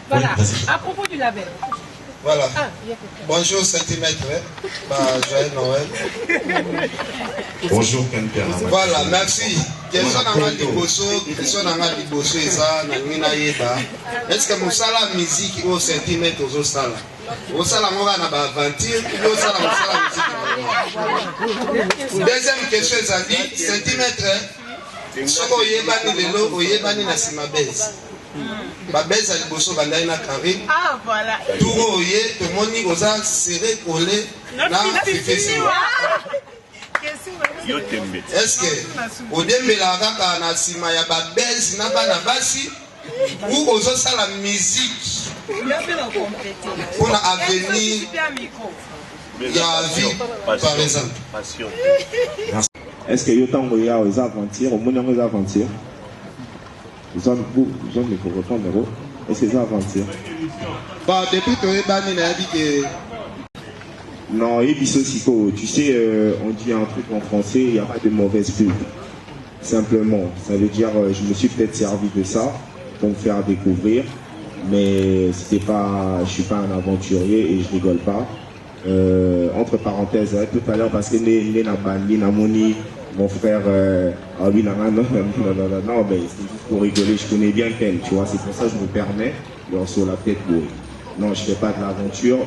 Voilà, à propos du label. Voilà. Bonjour centimètre. Joyeux Noël. Bonjour Ken-Pierre. Voilà, merci. Question nanga liboso eza na ngina yeba. Est-ce que mosala musique au centimètre aux sala? Au sala ngo na ba aventure ou au sala musique? Deuxième question ezali centimètre. Soko oyebani lelo oyebani na sima base. Babeza liboso bandai na Karine. Ah voilà. Touro oye tomoni oza serré collé na fifesi. Est-ce que odembela kaka na sima ya babezi na bana basi ou ozosala musique pour na avenir ya vie par exemple? Est-ce que yotango ya aux aventures au monde aux aventures? Vous il faut répondre. Est-ce que c'est aventure? Bah depuis que Ebani n'a dit que non, Ebisosiko, tu sais, on dit un truc en français, il n'y a pas de mauvaise pub. Simplement, ça veut dire, je me suis peut-être servi de ça pour me faire découvrir, mais c'était pas, je suis pas un aventurier et je rigole pas. Entre parenthèses, tout à l'heure, parce que Moni, mon frère, ah oui, non, mais c'est juste pour rigoler, je connais bien Ken, tu vois, c'est pour ça que je me permets, sur la tête, non, je fais pas de l'aventure.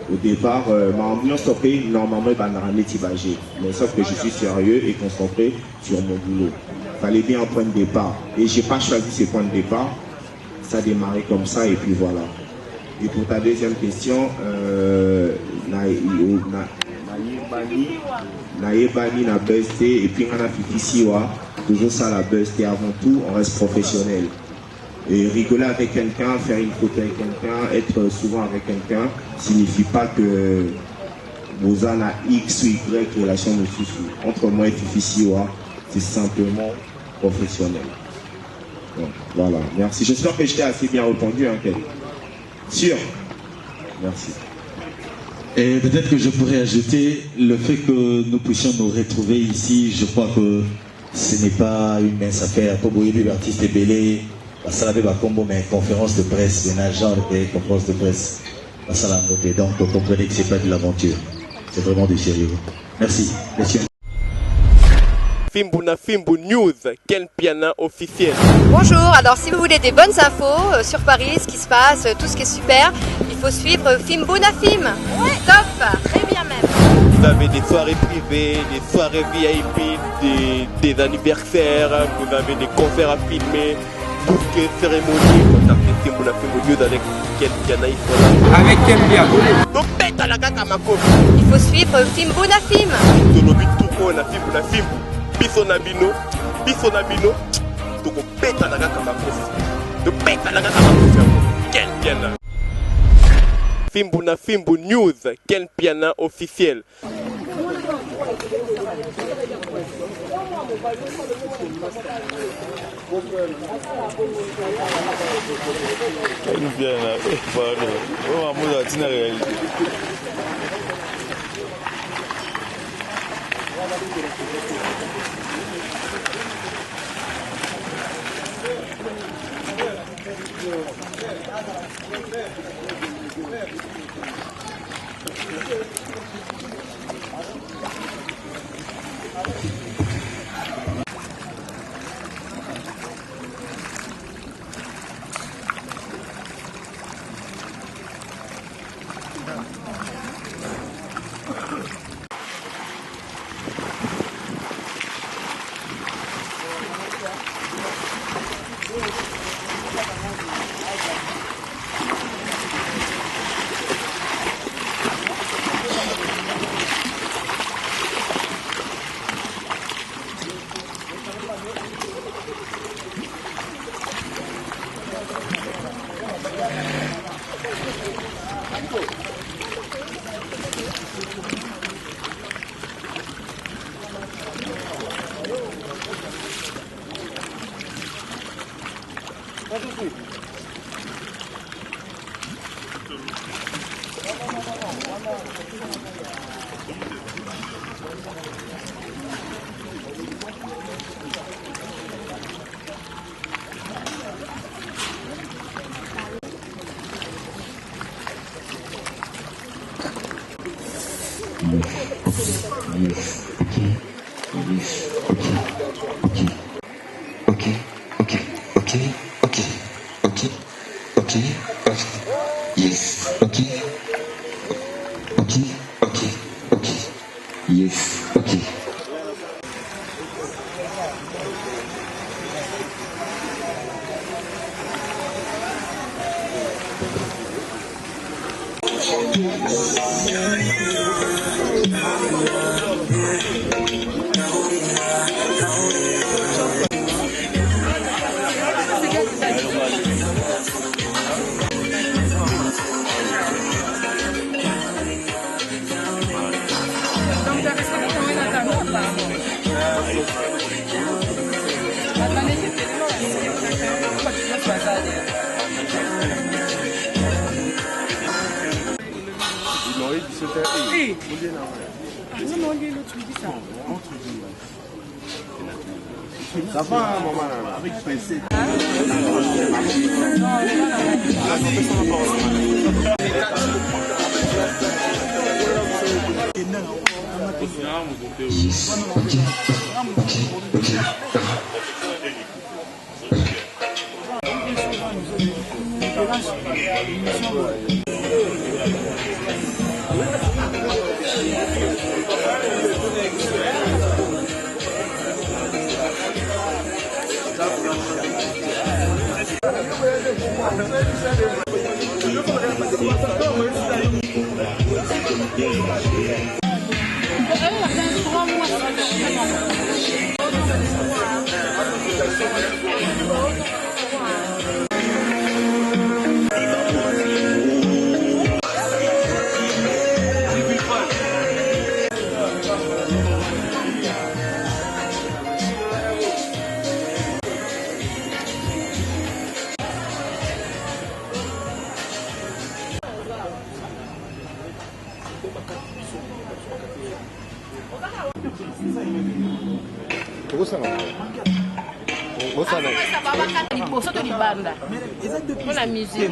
Au départ, ma ambiance stoppée, normalement, il va me tibagé. Mais sauf que je suis sérieux et concentré sur mon boulot. Fallait bien un point de départ. Et j'ai pas choisi ce point de départ. Ça a démarré comme ça et puis voilà. Et pour ta deuxième question, Naïbani, na besté, et puis on a fait ici, toujours ça la besté. Avant tout, on reste professionnel. Et rigoler avec quelqu'un, faire une photo avec quelqu'un, être souvent avec quelqu'un, signifie pas que vous avez X ou Y relation de suffit. Entre moi et Fifi, c'est simplement professionnel. Donc, voilà, merci. J'espère que je t'ai assez bien répondu, hein, Ken. Sûr. Merci. Et peut-être que je pourrais ajouter le fait que nous puissions nous retrouver ici. Je crois que ce n'est pas une mince affaire. Pour beaucoup d'artistes et belés, ça avait combo mais conférence de presse, un genre de conférence de presse. Donc vous comprenez que c'est pas de l'aventure, c'est vraiment du sérieux. Merci. Messieurs. Fimbuna Fimbu News, quel piano officiel. Bonjour, alors si vous voulez des bonnes infos sur Paris, ce qui se passe, tout ce qui est super, il faut suivre Fimbuna Film. Ouais. Top, très bien même. Vous avez des soirées privées, des soirées VIP, des anniversaires, vous avez des concerts à filmer. Tout ce qui est cérémonie, contactez Fimbuna Fimbu News avec quel piano il faut là. Avec quel piano? Il faut suivre Fimbuna Film. Fimbuna Fimbu. Biso na bino, toko peta na kaka makofi. To peta na kaka makofi. Quel piano. Fimbuna Fimbu News, quel piano officiel. Quel piano, pardon. Oh, amour, tu n'as rien. Ça va, hein, maman, avec PC. La musique.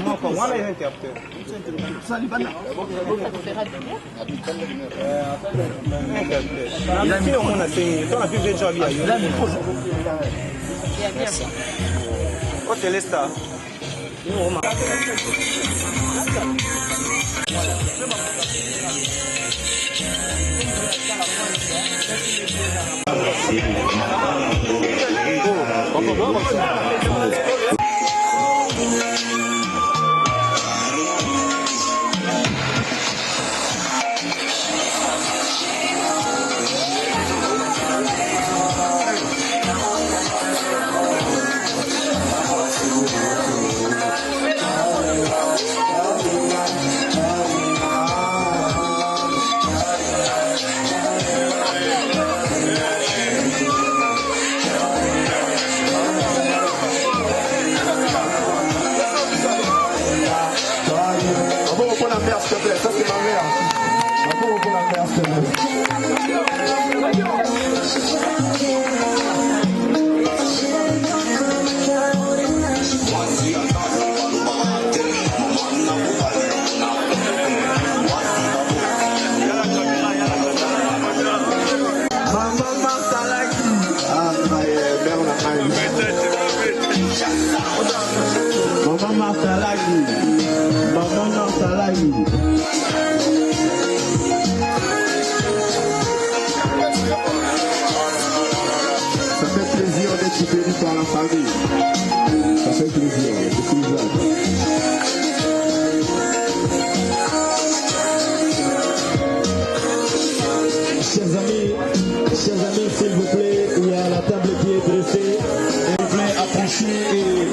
Chers amis, s'il vous plaît, il y a la table qui est dressée. S'il vous plaît, approchez et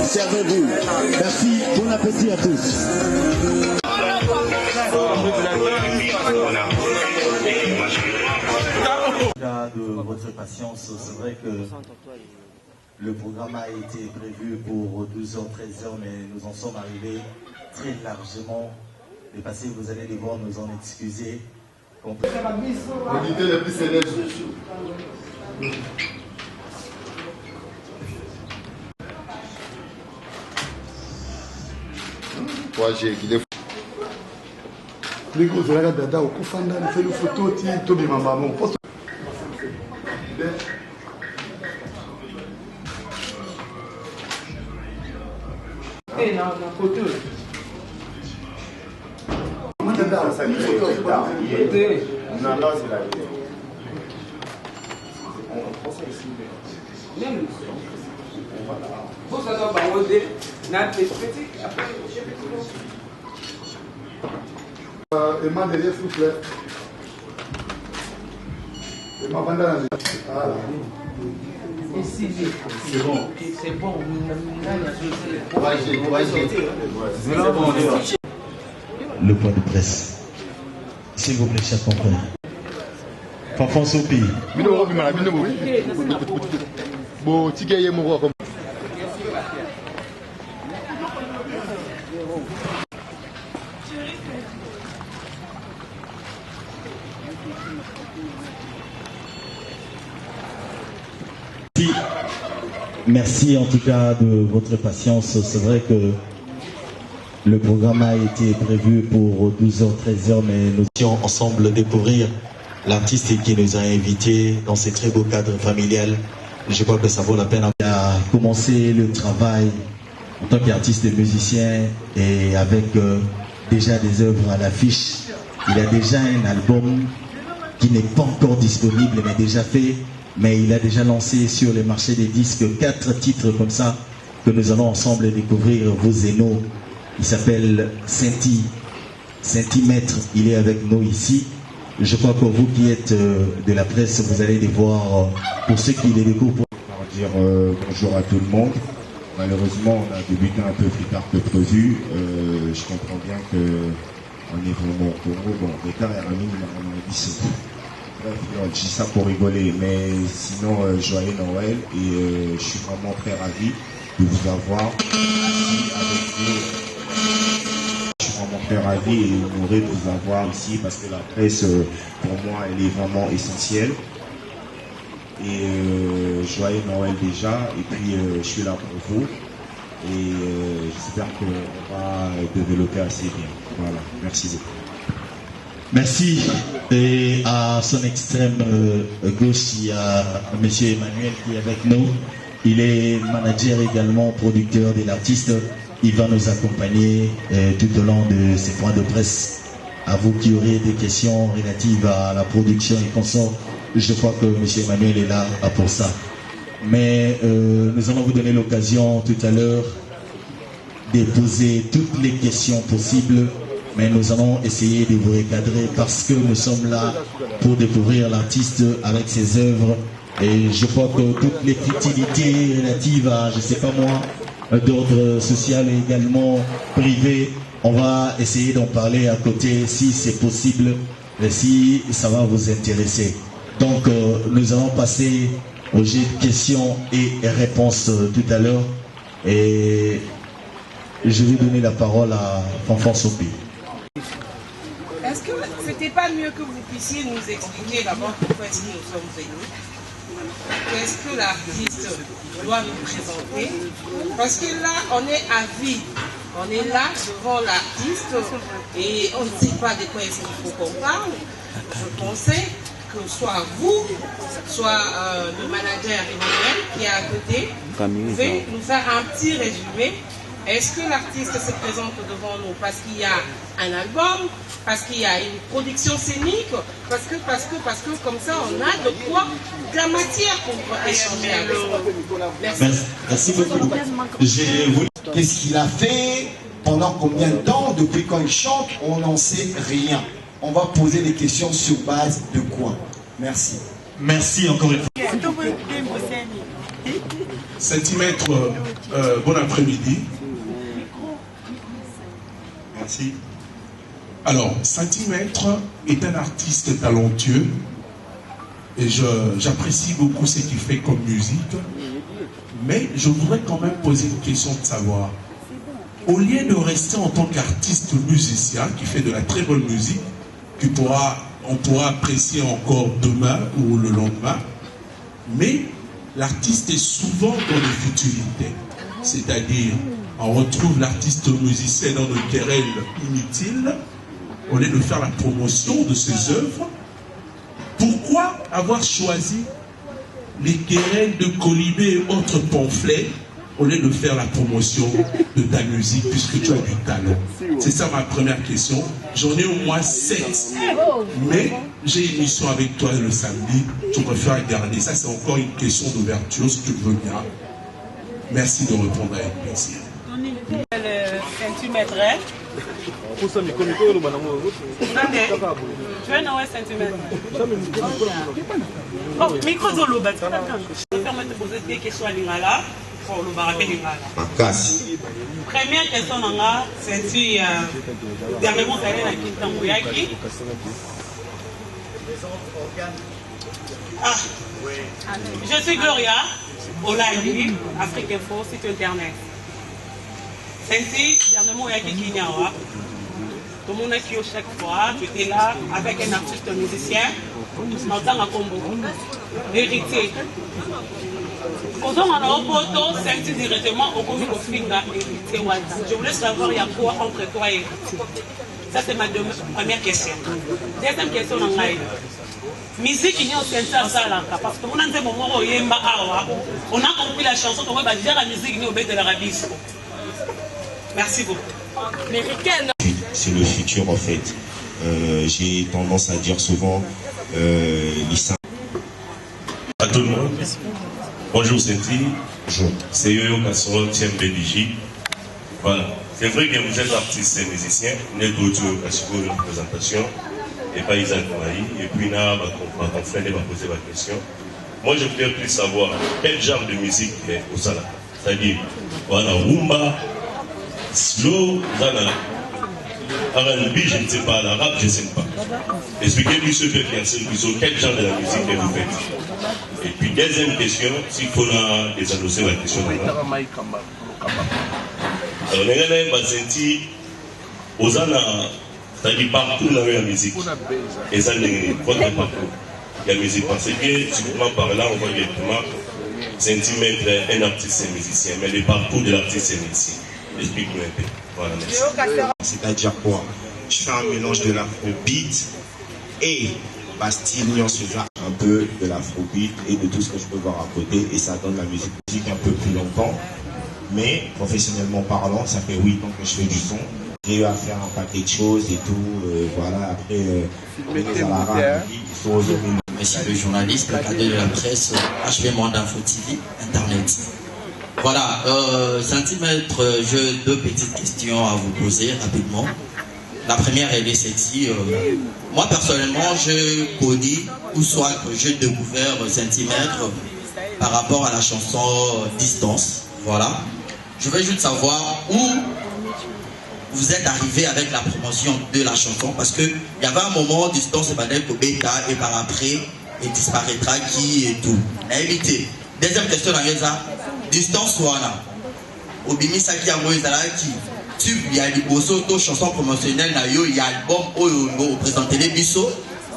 servez-vous. Merci, bon appétit à tous. De votre patience, c'est vrai que le programme a été prévu pour 12h, 13h, mais nous en sommes arrivés très largement dépassés. Vous allez devoir nous en excuser. L'édité le plus célèbre. Moi, j'ai guidé. ndenge ozalaka dada okufanda nafeli foto ti tobima mamo Emma derrière s'il vous plaît. Emma Bandana. C'est bon. C'est bon. Le point de presse. S'il vous plaît, chers confrères. Fanfan Sopi. Merci en tout cas de votre patience. C'est vrai que le programme a été prévu pour 12h, 13h, mais nous étions ensemble découvrir l'artiste qui nous a invités dans ce très beau cadre familial. Je crois que ça vaut la peine. Il a commencé le travail en tant qu'artiste et musicien et avec déjà des œuvres à l'affiche. Il a déjà un album qui n'est pas encore disponible, mais déjà fait. Mais il a déjà lancé sur les marchés des disques 4 titres comme ça que nous allons ensemble découvrir, vos zénos. Il s'appelle Centimètre. Il est avec nous ici. Je crois que vous qui êtes de la presse, vous allez les voir. Pour ceux qui les découvrent. Dire bonjour à tout le monde. Malheureusement, on a débuté un peu plus tard que prévu. Je comprends bien qu'on est vraiment au Congo. Bon, l'état est remis, on a dit bref, je dis ça pour rigoler, mais sinon, joyeux Noël et je suis vraiment très ravi de vous avoir ici avec vous. Je suis vraiment très ravi et honoré de vous avoir ici parce que la presse, pour moi, elle est vraiment essentielle. Et joyeux Noël déjà, et puis je suis là pour vous et j'espère qu'on va développer assez bien. Voilà, merci beaucoup. Merci. Et à son extrême gauche, il y a M. Emmanuel qui est avec nous. Il est manager également, producteur de l'artiste. Il va nous accompagner tout au long de ces points de presse. À vous qui aurez des questions relatives à la production et consorts, je crois que M. Emmanuel est là pour ça. Mais nous allons vous donner l'occasion tout à l'heure de poser toutes les questions possibles. Mais nous allons essayer de vous recadrer parce que nous sommes là pour découvrir l'artiste avec ses œuvres. Et je crois que toutes les futilités relatives à, je ne sais pas moi, d'ordre social et également privé, on va essayer d'en parler à côté si c'est possible, et si ça va vous intéresser. Donc nous allons passer au jeu de questions et réponses tout à l'heure. Et je vais donner la parole à Fanfan Sopi. Est-ce que c'était pas mieux que vous puissiez nous expliquer d'abord pourquoi est-ce que nous sommes venus? Qu'est-ce que l'artiste doit nous présenter? Parce que là, on est à vie. On est là devant l'artiste et on ne sait pas de quoi est-ce qu'il faut qu'on parle. Je pensais que soit vous, soit le manager Emmanuel qui est à côté, pouvez nous faire un petit résumé. Est-ce que l'artiste se présente devant nous parce qu'il y a un album, parce qu'il y a une production scénique, parce que comme ça on a de quoi, de la matière pour échanger avec nous. Merci beaucoup. Qu'est-ce qu'il a fait, pendant combien de temps, depuis quand il chante, on n'en sait rien. On va poser des questions sur base de quoi? Merci. Merci encore une fois. Centimètre, bon après-midi. Merci. Alors, Centimètre est un artiste talentueux et j'apprécie beaucoup ce qu'il fait comme musique. Mais je voudrais quand même poser une question de savoir, au lieu de rester en tant qu'artiste musicien qui fait de la très bonne musique, on pourra apprécier encore demain ou le lendemain, mais l'artiste est souvent dans les futilités. C'est-à-dire, on retrouve l'artiste musicien dans une querelle inutile au lieu de faire la promotion de ses œuvres, pourquoi avoir choisi les querelles de colibés et autres pamphlets au lieu de faire la promotion de ta musique puisque tu as du talent? C'est ça ma première question. J'en ai au moins 7. Mais j'ai une mission avec toi le samedi. Je préfère garder. Ça, c'est encore une question d'ouverture si tu veux bien. Merci de répondre avec plaisir. Le centimètre. Tu veux un centimètre? Oh, micro de l'eau, permets de poser des questions à l'ingala. Pour le barabé l'ingala. Première question, c'est dernièrement, vous allez à Kintambouyaki. Ah, je suis Gloria, Olali, Afrique Info, site internet. Ainsi, dernièrement, il y a Kinyawa. Tout le monde est qui chaque fois, tu étais là avec un artiste musicien, Martin Akombo, héritier. Quand on a un photo, c'est directement au cours de Finga héritier. Je voulais savoir, il y a quoi entre toi et héritier. Ça, c'est ma première question. Deuxième question, musique, il y a aussi un salaka. Parce que on a un moment où on a compris la chanson, on va dire la musique, il y a au de l'Arabie. Merci beaucoup. C'est le futur en fait. J'ai tendance à dire souvent Lisa. À tout le monde. Bonjour Cynthia. Bonjour. C'est Yoyo Kassoro, TMBDJ. Voilà. C'est vrai que vous êtes artiste et musicien. Vous êtes audio à une présentation. Et pas Isaac Maï. Et puis là, ma confrère va poser ma question. Moi, je voudrais plus savoir quel genre de musique est au Sala. C'est-à-dire, voilà, rumba, slow, zana, R&B, je ne sais pas, l'arabe, je ne sais pas. Expliquez-lui ce que quel genre de la musique que vous faites. Et puis, deuxième question, s'il faut les annoncer la question. Alors, les gens ont senti, aux Zana, c'est-à-dire partout dans la musique. Et ça, n'est pas partout. La musique, parce que, typiquement par là, on voit directement centimètre un artiste et musicien, mais le parcours de l'artiste et musicien. Explique-nous un peu. Voilà, merci. C'est-à-dire quoi? Je fais un mélange de l'afrobeat et Bastille nuance un peu de l'afrobeat et de tout ce que je peux voir à côté, et ça donne la musique un peu plus longtemps. Mais professionnellement parlant, ça fait 8 ans que je fais du son. J'ai eu à faire un paquet de choses et tout. Voilà, après, Monsieur le journaliste, le cadre de la presse, HP Monde Info TV, Internet. Voilà, centimètre, j'ai 2 petites questions à vous poser rapidement. La première, elle est celle-ci. Moi, personnellement, je connais, ou soit que j'ai découvert centimètre par rapport à la chanson Distance. Voilà. Je veux juste savoir où vous êtes arrivé avec la promotion de la chanson, parce qu'il y avait un moment, Distance est au bêta, et par après, il disparaîtra qui et tout. Évitez. Deuxième question, Distance wana. Obimisa qui a tu y a des chanson promotionnelle, il y a l'album où vous présentez les bisous,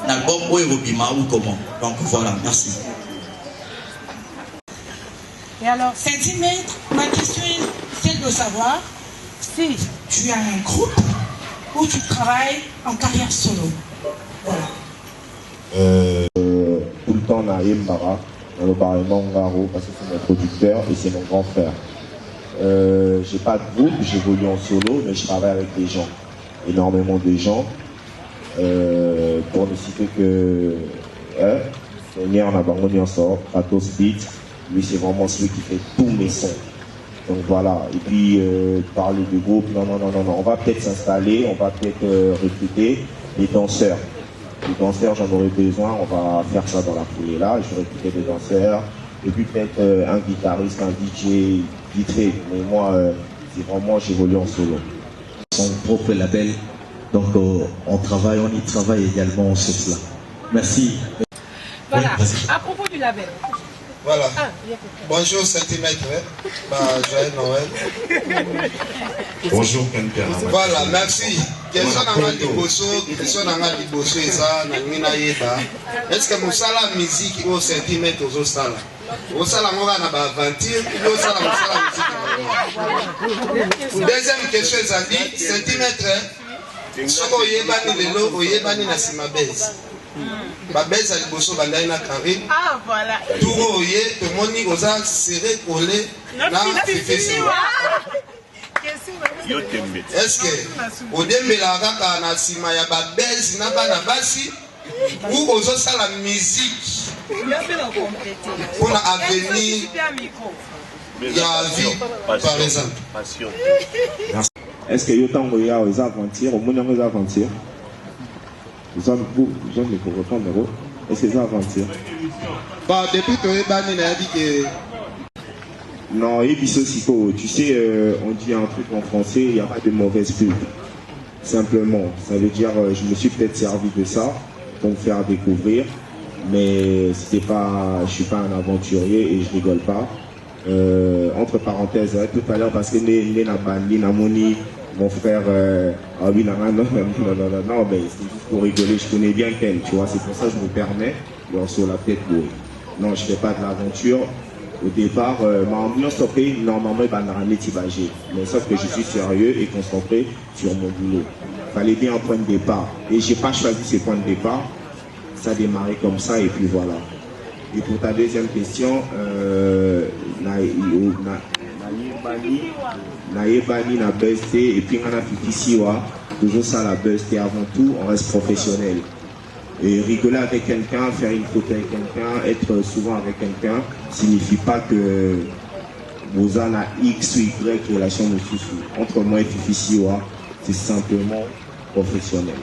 l'album où vous bima ou comment. Donc voilà, merci. Et alors, centimètre, ma question est celle de savoir si tu as un groupe ou tu travailles en carrière solo. Voilà. Tout le temps, on a Yembara, dans le bar Mangaro, parce que c'est mon producteur et c'est mon grand frère. J'ai pas de groupe, j'évolue en solo, mais je travaille avec des gens, énormément de gens. Pour ne citer que on a Bangoni en sort, Patos Beat, lui c'est vraiment celui qui fait tous mes sons. Donc voilà, et puis parler de groupe, non, on va peut-être s'installer, on va peut-être recruter des danseurs. Les danseurs, j'en aurais besoin, on va faire ça dans la foulée là, je vais recruter des danseurs, et puis peut-être un guitariste, un DJ, vite fait, mais moi, c'est vraiment, j'évolue en solo. Son propre label, donc on y travaille également sur cela. Merci. Voilà, à propos du label. Voilà. Bonjour centimètre. Joyeux Noël. Bonjour Kanka. Voilà, merci. Question nanga liboso eza na ngina yeba. Est-ce que mosala musique au centimètre aux sala? Au sala ngora na ba aventure, au sala musique. Deuxième question ezali centimètre. soko oyebani lelo oyebani na nsima bese babese ya liboso bandai na Karine turo oye tomoni oza serré collé na fifisi eske odembelaka kaka na nsima ya babese na bana basi ou ozosala musique mpona avenir ya vie par exemple. Est-ce que autant il y a aux aventures, au moins aux aventures? Vous en il faut répondre. Est-ce que c'est aventure? Bah depuis que Ebani a dit que non, tu sais, on dit un truc en français, il n'y a pas de mauvaise pub. Simplement, ça veut dire, je me suis peut-être servi de ça pour me faire découvrir, mais c'était pas, je suis pas un aventurier et je rigole pas. Entre parenthèses, tout à l'heure, parce que mon frère, ah oui, non, mais c'est juste pour rigoler, je connais bien Ken, tu vois, c'est pour ça que je me permets, sur la tête, non, je fais pas de l'aventure. Au départ, ma ambiance stoppée, normalement, mais sauf que je suis sérieux et concentré sur mon boulot. Fallait bien un point de départ. Et j'ai pas choisi ce point de départ. Ça a démarré comme ça et puis voilà. Et pour ta deuxième question, Naïbani na BST et puis on a fait ici, toujours ça la BST avant tout, on reste professionnel. Et rigoler avec quelqu'un, faire une photo avec quelqu'un, être souvent avec quelqu'un, signifie pas que vous en avez X ou Y relation de souci. Entre moi et Fifi, c'est simplement professionnel.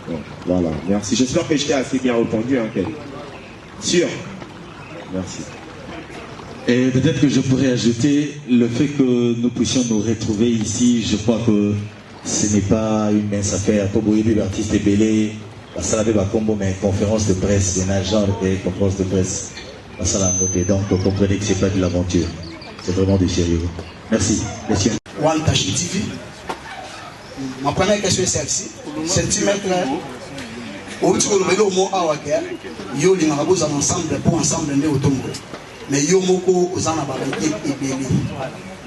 Donc, voilà, merci. J'espère que je t'ai assez bien répondu, hein, Ken. Sûr. Merci. Et peut-être que je pourrais ajouter le fait que nous puissions nous retrouver ici. Je crois que ce n'est pas une mince affaire. Pour Boyebi, l'artiste est belé. Ça va combo, mais conférence de presse, c'est un agent de conférence de presse. Donc, vous comprenez que ce n'est pas de l'aventure. C'est vraiment du sérieux. Merci. Merci. Wantashi TV. Ma première question est celle-ci. Centimètre. Au niveau du mot Awaka, yo les marabouts en ensemble pour ensemble né au tombeau. Mais yo moko aux en abalité et belé.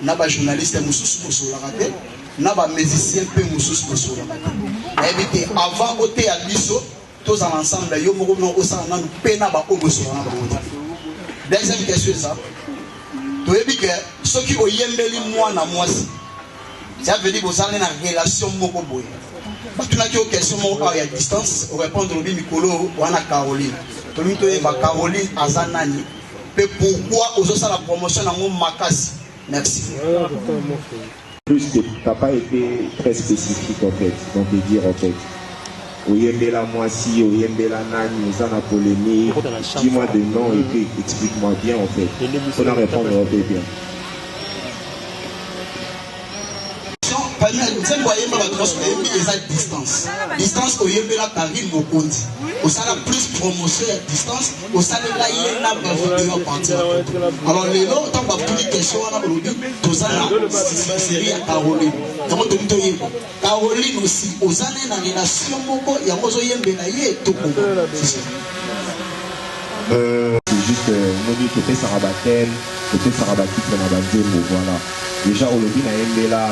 Naba journaliste moussous moussou la raté. Naba musicien peu moussous moussou la raté. Évitez avant côté à biso, tous en ensemble yo moko non au sang nan pena ba o moussou na ba. Deuxième question ça. Tu es que ceux qui ont yembeli moi na moi si. Ça veut dire que vous avez une relation moko boy. Tu n'as qu'une question à distance, on répond au Mikolo ou à Caroline. Tu as dit Caroline Azanani. Mais pourquoi vous avez la promotion dans mon Makasi? Merci. Plus que tu n'as pas été très spécifique en fait, donc de dire en fait. Oyembela Moisi, Oyembela Nani, Zana polémique, dis-moi de nom et puis explique-moi bien en fait. On a répondre un peu bien. Distance. Distance au Yembela Karine Mokondi. Au salaire plus promotion à distance, au salaire là il y a une vidéo partir. Alors les gens tant que plus de questions on a produit tout ça là série à Caroline. Comment tu dis Caroline aussi aux années dans relation moko il y a mozo Yembela yé tout comme c'est juste moni côté Sarabatel, côté Sarabati pour la bande voilà. Déjà au lobby na Yembela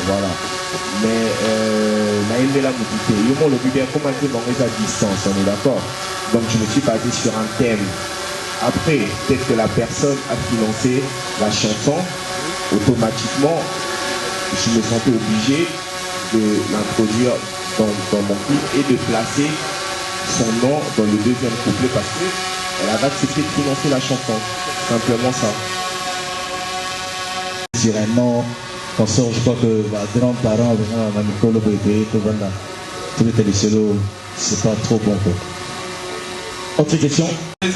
voilà. Mais Naïmela Moutité, le but bien comment dire dans les à distance, on est d'accord. Donc je me suis basé sur un thème. Après, peut-être que la personne a financé la chanson, automatiquement, je me sentais obligé de l'introduire dans mon clip et de placer son nom dans le deuxième couplet parce qu'elle avait accepté de financer la chanson. Simplement ça. Vraiment, consort, je crois que grands-parents, Mikolo Boyé, tout le télécelo, c'est pas trop bon. Autre question? La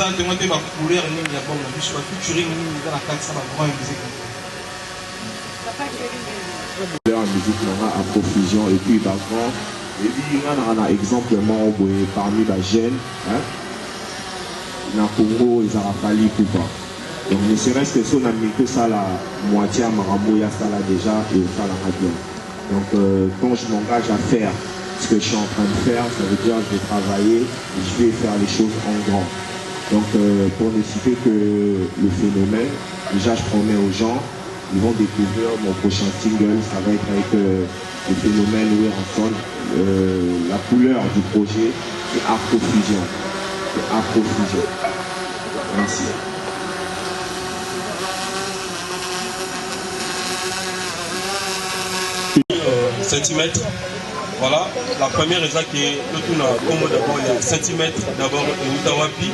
musique à profusion et puis grand et puis on a exemplement parmi les jeunes na Congo ils ont fallu pour pas. Donc ne serait-ce que si on a mis que ça la moitié à Marambo, il y a ça là déjà et ça là bien. Donc quand je m'engage à faire ce que je suis en train de faire, ça veut dire que je vais travailler et je vais faire les choses en grand. Donc pour ne citer que le phénomène, déjà je promets aux gens ils vont découvrir mon prochain single. Ça va être avec le phénomène Louis Ranson. La couleur du projet, c'est Afrofusion. C'est Afrofusion. Merci. Centimètre. Voilà, la première est qui est le tour comme d'abord il y a centimètre d'abord et Utawapi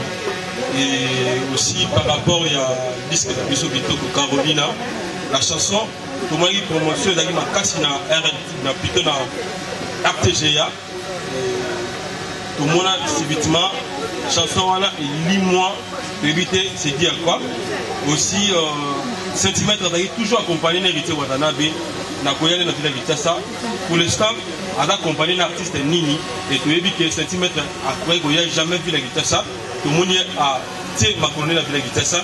et aussi par rapport il y a disque de Biso Bitoko Carolina la chanson tout moi qui promotion d'ailleurs ma casse na RD na plutôt na RTGA tout le monde a subitement chanson voilà et lis-moi éviter c'est dire quoi aussi centimètre d'ailleurs toujours accompagné d'héritier Watanabe na koyale na villa Kitasa pour l'instant a accompagné l'artiste Nini et tu as vu que centimètre après qu'il n'y a jamais vu la Kitasa tout le monde a tiré ma colonie la villa Kitasa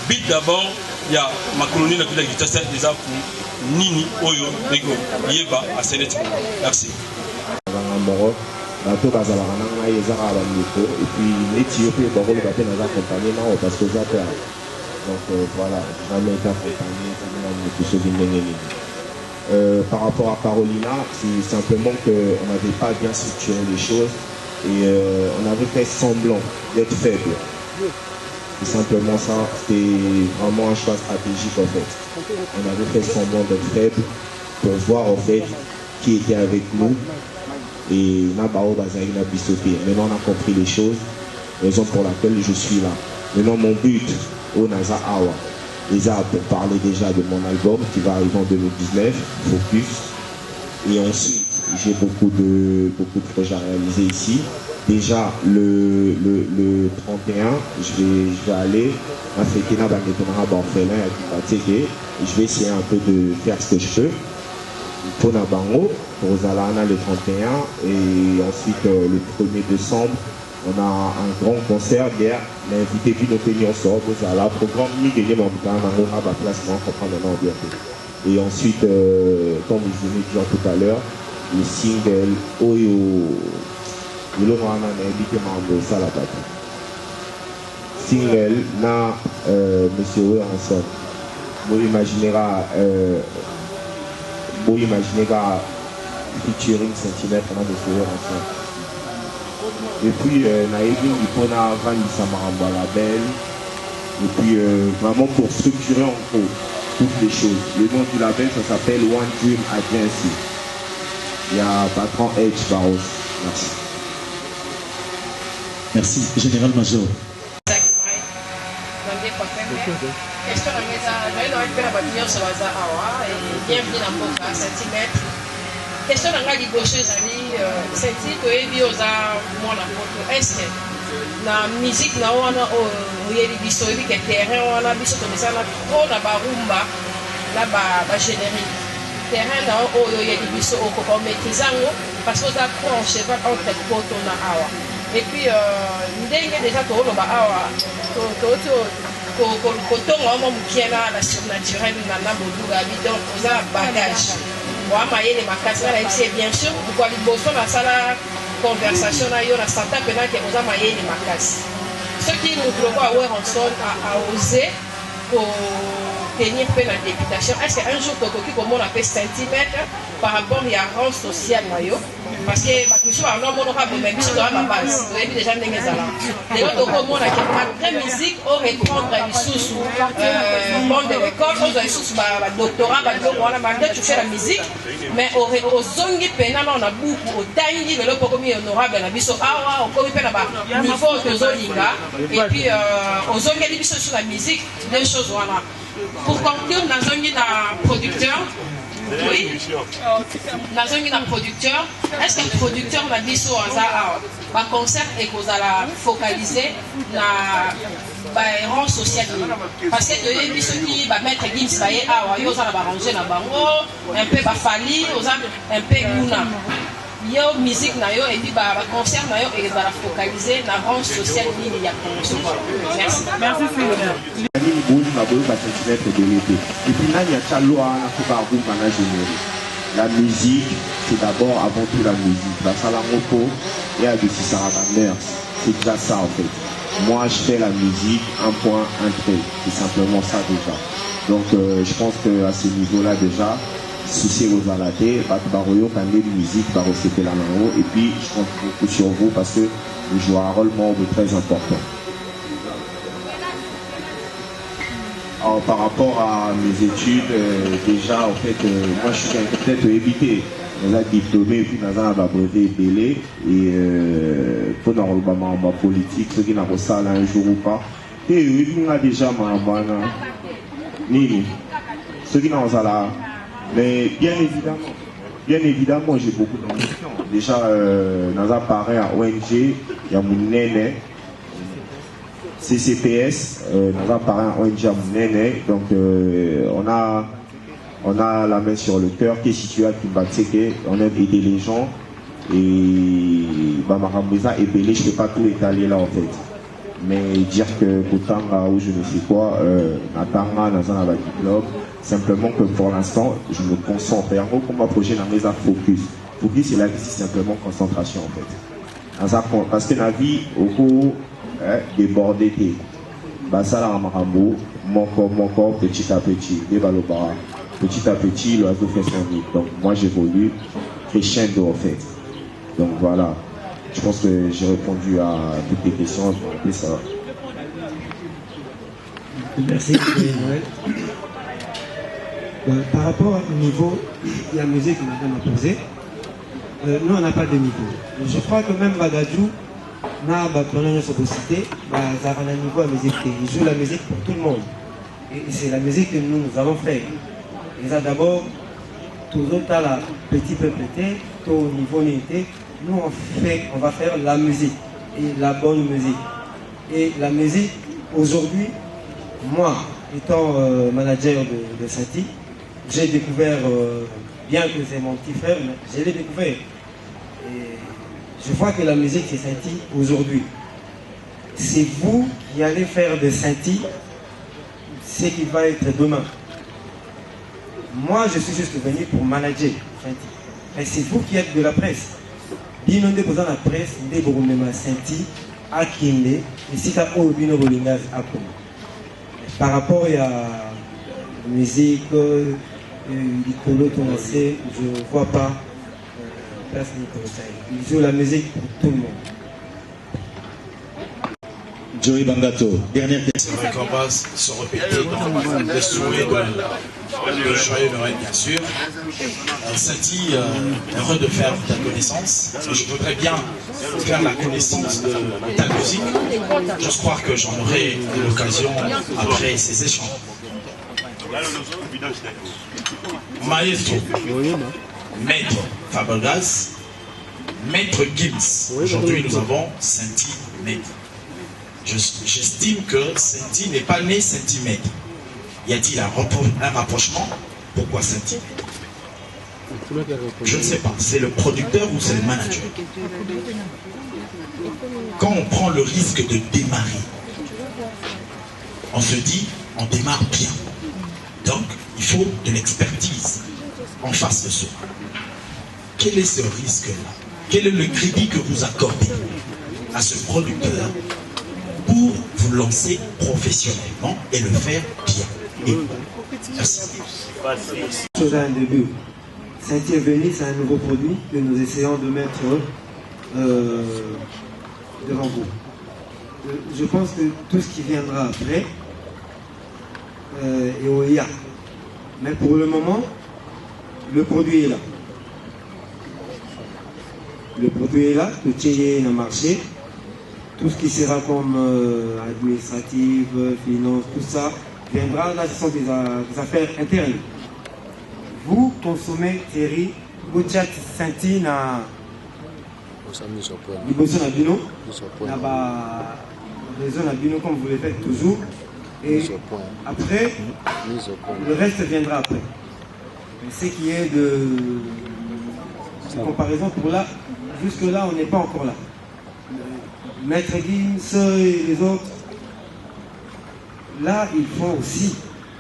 bit d'abord il y a ma colonie la villa Kitasa déjà pour Nini Oyo Bego Yeba à Sénet. Merci. Bato bazala nanga ezaka bandeko et puis l'Éthiopie bakolo bato naza accompagné nao parce que oza père donc voilà jamais été accompagné par rapport à Carolina c'est simplement qu'on n'avait pas bien structuré les choses et on avait fait semblant d'être faible. C'est simplement ça, c'était vraiment un choix stratégique en fait. On avait fait semblant d'être faible pour voir en fait qui était avec nous. Et maintenant on a compris les choses, raison pour laquelle je suis là. Maintenant mon but au Naza Awa, déjà pour parler déjà de mon album qui va arriver en 2019, Focus. Et ensuite j'ai beaucoup de projets à réaliser ici. Déjà le 31, je vais aller à fêter na bandekona orphelin à Kiteke et je vais essayer un peu de faire ce que je peux. Pour Nabango, pour Zalana le 31 et ensuite le 1er décembre on a un grand concert hier, l'invité Binopéni en sort, Zala, programme ni gagné mon temps, on a ma place, on comprend maintenant bien. Et ensuite, comme je venais de dire tout à l'heure, le single Oyo, le Lorana a invité mon Salabata. Single, na Monsieur Oyo en sort. Vous imaginez featuring centimètre dans le ensemble. Et puis Naïdi il a vendu sa maramba label et puis vraiment pour structurer en gros toutes les choses. Le nom du label ça s'appelle One Dream Agency. Il y a patron H Barros. Merci. Merci, Général Major. Bienvenue dans Boka, centimètre. Question dans la liboche, senti que oza mwana poto. Est-ce que la musique na wana oyeli biso ebi ke terrain wana biso to misala trop na barumba la ba générique. Terrain na oyo oyeli biso oko maîtrisango parce que oza trop en cheval entre poto na awa. Et puis ndenge déjà to lo ba awa kotonga omo mukiena la surnaturel na naboduga bi donc oza bagage. Moi, je suis bien sûr, pourquoi les bossons dans la conversation, il y a un certain peu de choses à ce qui nous provoque à oser pour tenir la députation. Est-ce qu'un jour, tu as comment on appelle centimètre par rapport à un rang social? Parce que je suis un homme honorable, mais je suis à ma base. Vous avez déjà des gens. Les autres, comment on a malgré musique, on reprendre les sous bon de l'école, on a sous doctorat, malgré tu fais la musique, mais au zongi pénal, on a beaucoup, au tangi, le lot comme honorable, la biso awa, au comme pénal, niveau de zolinga, et puis au zongi, les biso sur la musique, deux choses voilà. Pour conclure, dans un producteur, oui, dans un producteur, est-ce qu'un producteur m'a dit sur un concert et qu'on a focalisé la rang social? Parce que les gens qui va mettre Gims Baye, ils ont arrangé la bango, un peu Bafali, un peu Mouna. Il y a une musique et puis un concert et va focaliser la rang social. Merci. Merci Philippe. Et puis là, il y a la musique, c'est d'abord avant tout la musique. La salamopo, il y a des c'est déjà ça en fait. moi je fais la musique, un point, un trait. C'est simplement ça déjà. Donc je pense qu'à ce niveau-là déjà, soucier aux alatés, baroyo, parler de musique, c'était la langue. Et puis je compte beaucoup sur vous parce que vous jouez un rôle membre très important. Alors, par rapport à mes études, déjà en fait, moi je suis peut-être évité. Nous avons diplômé et puis nous avons brevet belé et pour nous politique, ceux qui n'ont pas ça un jour ou pas. Et oui, nous avons déjà ceux qui n'ont pas ça. Mais bien évidemment, j'ai beaucoup d'ambition. Déjà, nous avons parlé à ONG, il y a mon néné, CCPS, nous avons parlé à ONG à mon néné. Donc, on a la main sur le cœur qui est situé à Kimbatseke. On aime aider les gens. Et Bamarambiza et Belé, je ne peux pas tout étaler là en fait. Mais dire que Kotanga ou je ne sais quoi, Natanga, Nazan avec diplôme, simplement que pour l'instant, je me concentre. Et en gros, comme ma projet, dans mes focus. Focus, c'est là c'est simplement concentration en fait. Parce que la vie, au cours, débordé, Basala Amarambo, mon corps, petit à petit, débalobara. Petit à petit, l'oiseau fait son nid. Donc moi j'évolue crescendo en fait. Donc voilà. Je pense que j'ai répondu à toutes les questions. Ça. Merci, Noël. Par rapport au niveau de la musique que madame a posée, nous on n'a pas de niveau. Je crois que même Bagadjou n'a pas de cité, ça a un niveau à musique. Il joue la musique pour tout le monde. Et c'est la musique que nous allons faire. Et ça d'abord, toujours à la petit peuple, tout au niveau n'était, nous on va faire la musique, et la bonne musique. Et la musique, aujourd'hui, moi, étant manager de Sati, j'ai découvert, bien que c'est mon petit frère, mais je l'ai découvert. Et je vois que la musique c'est Sati aujourd'hui. C'est vous qui allez faire de Sati ce qui va être demain. Moi, je suis juste venu pour manager. Mais c'est vous qui êtes de la presse. Bino de posant la presse, de Boromema Senti, à Kinde, et si tu as Bino Bolingaz à Koum. Par rapport à la musique, l'icolo tonassé, je ne vois pas place Nicolas. Il joue la musique pour tout le monde. Joey Bangato, dernière question. C'est vrai qu'on va se répéter dans les souhaits de joyeux Noël, bien sûr. Sati, heureux de faire ta connaissance. Je voudrais bien faire la connaissance de ta musique. J'ose croire que j'en aurai l'occasion après ces échanges. Maestro, Maître Fabregas, Maître Gims. Aujourd'hui, nous avons Senti Maître. J'estime que Senti n'est pas né centimètre. Y a-t-il un rapprochement? Pourquoi Senti? Je ne sais pas. C'est le producteur ou c'est le manager? Quand on prend le risque de démarrer, on se dit, on démarre bien. Donc, il faut de l'expertise en face de soi. Quel est ce risque-là? Quel est le crédit que vous accordez à ce producteur pour vous lancer professionnellement et le faire bien? Et merci. Chose à un début. Senti est venu, c'est un nouveau produit que nous essayons de mettre devant vous. Je pense que tout ce qui viendra après est au IA. Mais pour le moment, le produit est là. Le produit est là, le tchéyé est marché. Tout ce qui sera comme administratif, finance, tout ça, viendra. Là, ce sont des affaires internes. Vous consommez Thierry, vous chat Senti na Liboso na Bino, na réseau na Bino comme vous le faites toujours. Et après, le reste viendra après. Mais ce qui est de comparaison pour là, jusque là, on n'est pas encore là. Maître Gims et les autres, là, il faut aussi.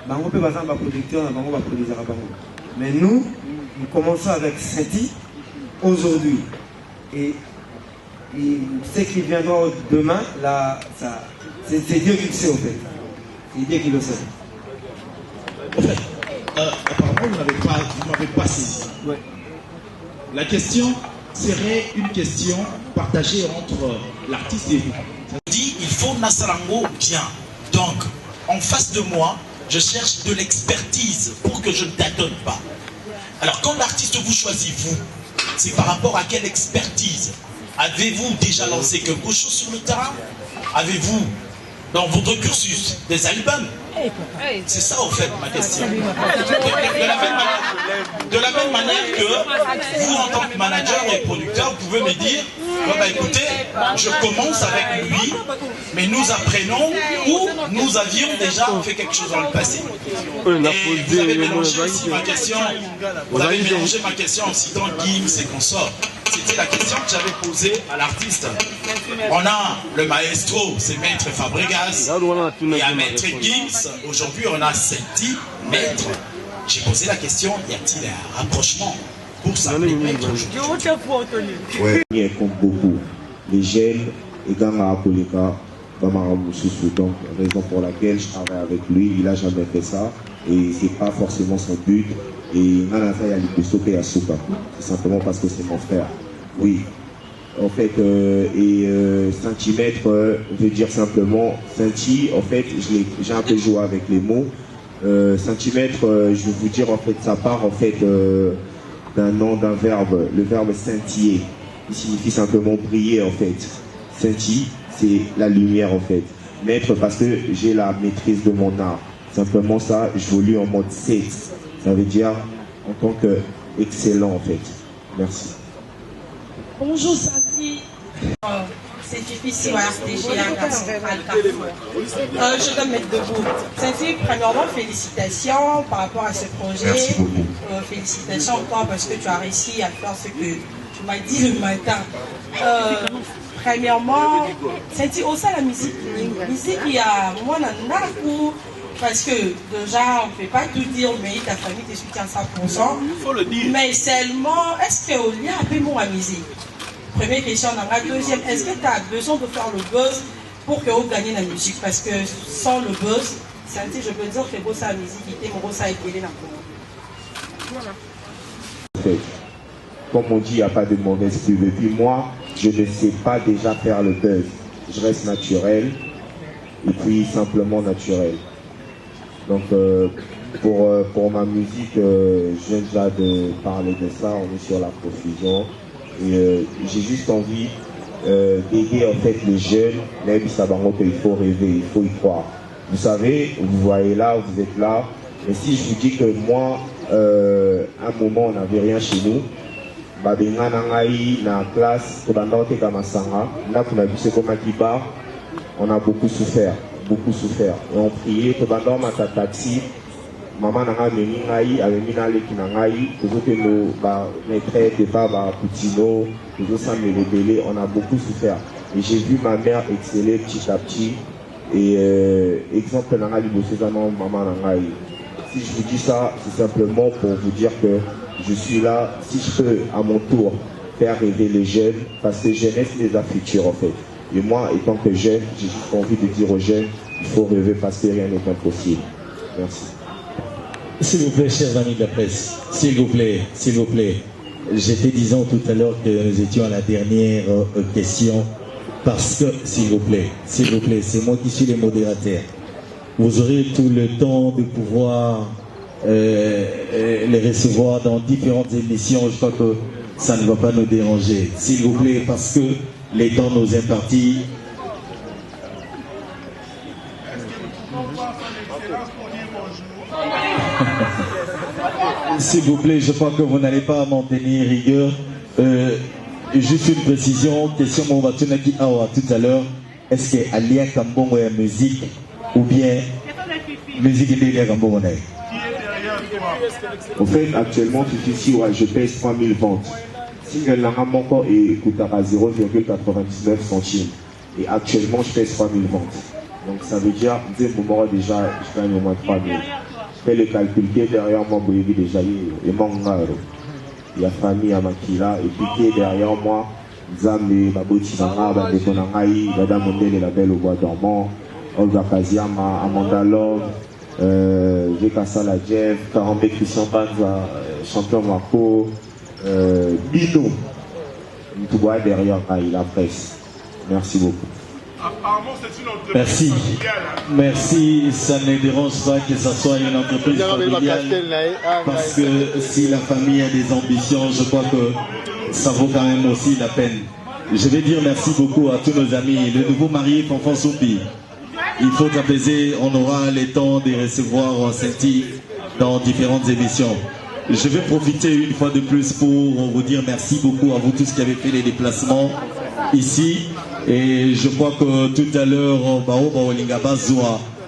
On peut passer un producteur, on va produire un bango. Mais nous commençons avec Senti aujourd'hui. Et ce qui viendra demain, là, c'est Dieu qui le sait, en fait. C'est Dieu qui le sait. En fait, apparemment, vous ne m'avez pas saisi. Ouais. La question serait une question partagée entre l'artiste et vous. Je dis, il faut Nassarango bien. Donc, en face de moi, je cherche de l'expertise pour que je ne tâtonne pas. Alors, quand l'artiste vous choisit, vous, c'est par rapport à quelle expertise? Avez-vous déjà lancé quelque chose sur le terrain? Avez-vous, dans votre cursus, des albums? C'est ça, au fait, ma question. De la même manière que vous, en tant que manager et producteur, vous pouvez me dire, bah, écoutez, je commence avec lui, mais nous apprenons où nous avions déjà fait quelque chose dans le passé. Et vous avez mélangé aussi ma question, vous avez mélangé ma question en citant Gims et consorts. C'était la question que j'avais posée à l'artiste. On a le maestro, c'est Maître Fabregas, et à Maître Gims, aujourd'hui on a 7 maîtres. J'ai posé la question, y a-t-il un rapprochement pour s'appeler Maître aujourd'hui? Oui, il compte beaucoup. Les jeunes, et Ganga Akoleka, donc raison pour laquelle je travaille avec lui, il n'a jamais fait ça, et c'est pas forcément son but. Et Nanasa Yalikosoke Yasuka, c'est simplement parce que c'est mon frère. Oui. En fait, centimètre veut dire simplement centi. En fait, j'ai un peu joué avec les mots. Centimètre, je vais vous dire, en fait, ça part en fait d'un nom, d'un verbe, le verbe scintiller. Il signifie simplement briller en fait. Scintille, c'est la lumière en fait. Maître, parce que j'ai la maîtrise de mon art. Simplement ça, j'évolue en mode 7. Ça veut dire en tant qu'excellent en fait. Merci. Bonjour Santi. C'est difficile à RTG à Carrefour. Je dois me mettre debout. Santi, premièrement, félicitations par rapport à ce projet. Merci beaucoup. Félicitations encore parce que tu as réussi à faire ce que tu m'as dit le matin. Premièrement, Santi, aussi la musique. Musique, il y a moi, parce que déjà, on ne peut pas tout dire, mais ta famille te soutient à 100%. Il faut le dire. Mais seulement, est-ce qu'il y a un peu moins à musique? Première question. Deuxième, est-ce que tu as besoin de faire le buzz pour que vous gagnez la musique? Parce que sans le buzz, Santi, je peux dire que c'est la musique qui était mon ça et la voilà. Comme on dit, il n'y a pas de mauvaise pub. Et puis moi, je ne sais pas déjà faire le buzz. Je reste naturel et puis simplement naturel. Donc pour ma musique, je viens déjà de parler de ça, on est sur la profusion. Et j'ai juste envie d'aider en fait les jeunes, même Sabango, qu'il faut rêver, il faut y croire. Vous savez, vous voyez là, vous êtes là, mais si je vous dis que moi, à un moment, on n'avait rien chez nous, na classe, on a beaucoup souffert. Et on priait, taxi, maman n'a meni ngai, amena leki na ngai, que nos maîtres de baba Poutino, nous sommes rebellés, on a beaucoup souffert. Et j'ai vu ma mère exceller petit à petit. Et exemple na ngai maman na ngai. Si je vous dis ça, c'est simplement pour vous dire que je suis là, si je peux à mon tour faire rêver les jeunes, parce que jeunesse les a futur en fait. Et moi, étant que jeune, j'ai juste envie de dire aux jeunes, il faut rêver parce que rien n'est impossible. Merci. S'il vous plaît, chers amis de la presse, s'il vous plaît. J'étais disant tout à l'heure que nous étions à la dernière question, parce que, s'il vous plaît, c'est moi qui suis le modérateur. Vous aurez tout le temps de pouvoir les recevoir dans différentes émissions. Je crois que ça ne va pas nous déranger. S'il vous plaît, parce que les temps nous impartis. S'il vous plaît, je crois que vous n'allez pas m'en tenir rigueur. Juste une précision, question Mouvatunaki Awa tout à l'heure. Est-ce que Alia Kambongo est musique ou bien musique est derrière Kambongo? En fait, actuellement, ici, ouais, je pèse 3000 ventes. Single Nangamonko écoutera 0,99 centimes. Et actuellement, je pèse 3000 ventes. Donc ça veut dire, dès le moment déjà, je gagne au moins 3000. Je fais le calcul qui est derrière moi, vous déjà, il y a famille à Makila, et puis qui est derrière moi, Nzambe, Baboti Nanga, Bandeko Nangai, Dada Mondele, la Belle au Bois dormant, Olga Kaziama, Amanda Love, Vekasa Jeff, Karambe Christian Banza, Champion Marco, Bino, tout bois derrière la presse. Merci beaucoup. Merci. Merci. Ça ne dérange pas que ça soit une entreprise familiale. Parce que si la famille a des ambitions, je crois que ça vaut quand même aussi la peine. Je vais dire merci beaucoup à tous nos amis. Le nouveau marié, Fanfan Soupi. Il faut apaiser. On aura le temps de recevoir Senti dans différentes émissions. Je vais profiter une fois de plus pour vous dire merci beaucoup à vous tous qui avez fait les déplacements ici. Et je crois que tout à l'heure,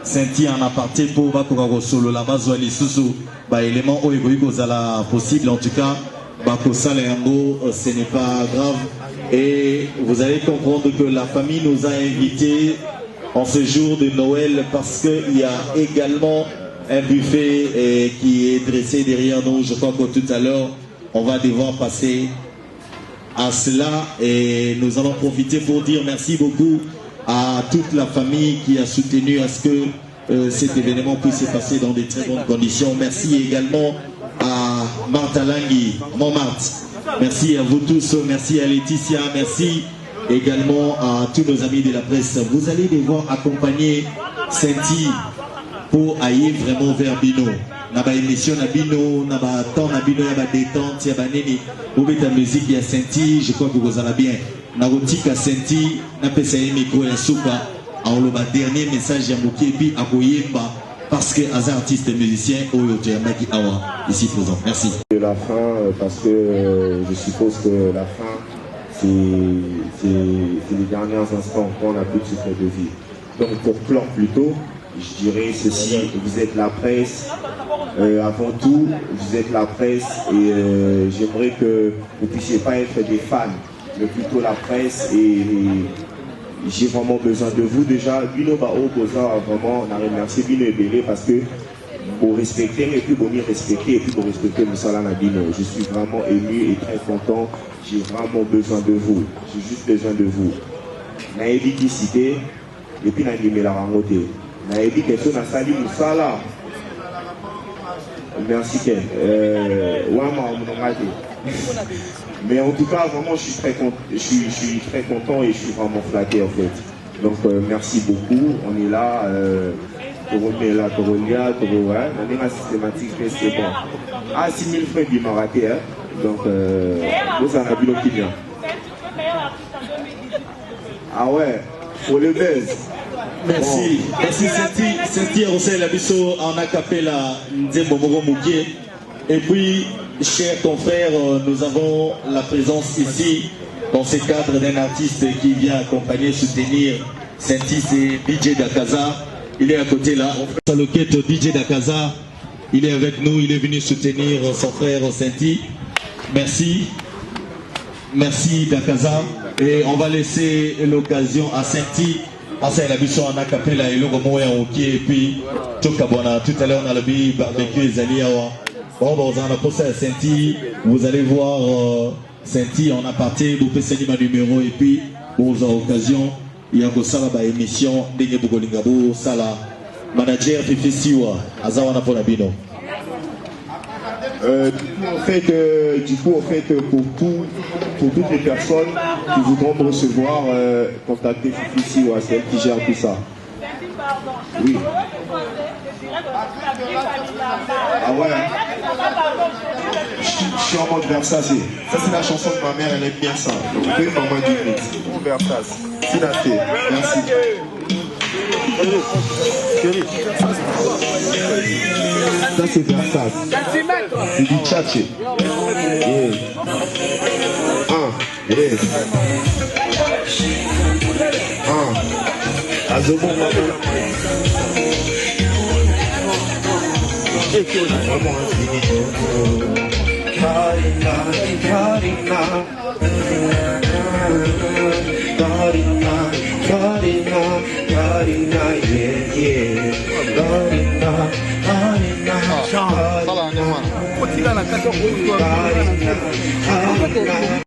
Senti en aparté pour Bakura Solo, la base Lisusu, élément où la possible. En tout cas, Bakosala Yango, ce n'est pas grave. Et vous allez comprendre que la famille nous a invités en ce jour de Noël parce qu'il y a également un buffet qui est dressé derrière nous. Je crois que tout à l'heure, on va devoir passer à cela et nous allons profiter pour dire merci beaucoup à toute la famille qui a soutenu à ce que cet événement puisse se passer dans de très bonnes conditions. Merci également à Martha Langui, Montmartre. Merci à vous tous, merci à Laetitia, merci également à tous nos amis de la presse. Vous allez devoir accompagner Senti pour aller vraiment vers Bino. Naba émission na Bino, naba temps na Bino, yaba détente, yaba nini. Vous mettez la musique, ya Senti, je crois que vous allez bien. Narotika Senti, na pesa micro ya souka. En le dernier message ya Mouki et puis à Koyemba parce que as artiste et musicien Oyote Yamaki Awa ici présent. Merci. La fin parce que je suppose que la fin c'est les derniers instants qu'on a plus de secret de vie. Donc pour clore plutôt, je dirais ceci, vous êtes la presse, avant tout, vous êtes la presse et j'aimerais que vous ne puissiez pas être des fans, mais plutôt la presse et j'ai vraiment besoin de vous déjà. Bino Bao Boza, vraiment, on a remercié Bino et Bélé parce que vous respectez et puis vous m'y respectez et puis vous respectez Moussala Nabino. Je suis vraiment ému et très content, j'ai vraiment besoin de vous, j'ai juste besoin de vous. Naïbi qui cité et puis Nagimé la rangoté. Naïbi question na sali Moussala. Merci Ken. Mais en tout cas, vraiment, je suis très content et je suis vraiment flatté en fait. Donc merci beaucoup. On est là. Toromela, Torolia, Toro, hein. On est là systématique, c'est bon. Ah, 6 000 frais du marathé, hein. Donc, vous en avez l'autre qui vient. Ah ouais, pour le buzz. Merci. Bon. Merci Senti Rosel Abisso en acapella Nzembo Mogo Moukié. Et puis, chers confrères, nous avons la présence ici, dans ce cadre d'un artiste qui vient accompagner, soutenir Senti, c'est DJ Dakaza. Il est à côté là. On fait loquette DJ Dakaza. Il est avec nous, il est venu soutenir son frère Senti. Merci. Merci Dakaza. Et on va laisser l'occasion à Senti. Asa il a vu son acapella et le romo est ok et puis tout à l'heure on a le barbecue et Zaliawa. Bon, on a posé à Senti, vous allez voir Senti en aparté, vous pouvez saluer ma numéro et puis pour l'occasion, il y a une émission d'Enge Bugolingabo, Sala, manager Fifi Siwa, Azawana Ponabino. Du coup, en fait, pour toutes les personnes qui voudront me recevoir, contactez Fifi Siwa, c'est elle qui gère tout ça. Oui. Ah ouais. Je suis en mode Versace. Ça c'est la chanson de ma mère, elle aime bien ça. Donc vous pouvez m'envoyer du mix. Pour Versace. C'est la fée. Merci. Ça c'est Versace. C'est du tchatché. Yeah. Azobon. Karina, Karina, Karina, Karina, Karina, yeah, yeah. Karina, Karina, Karina, Karina.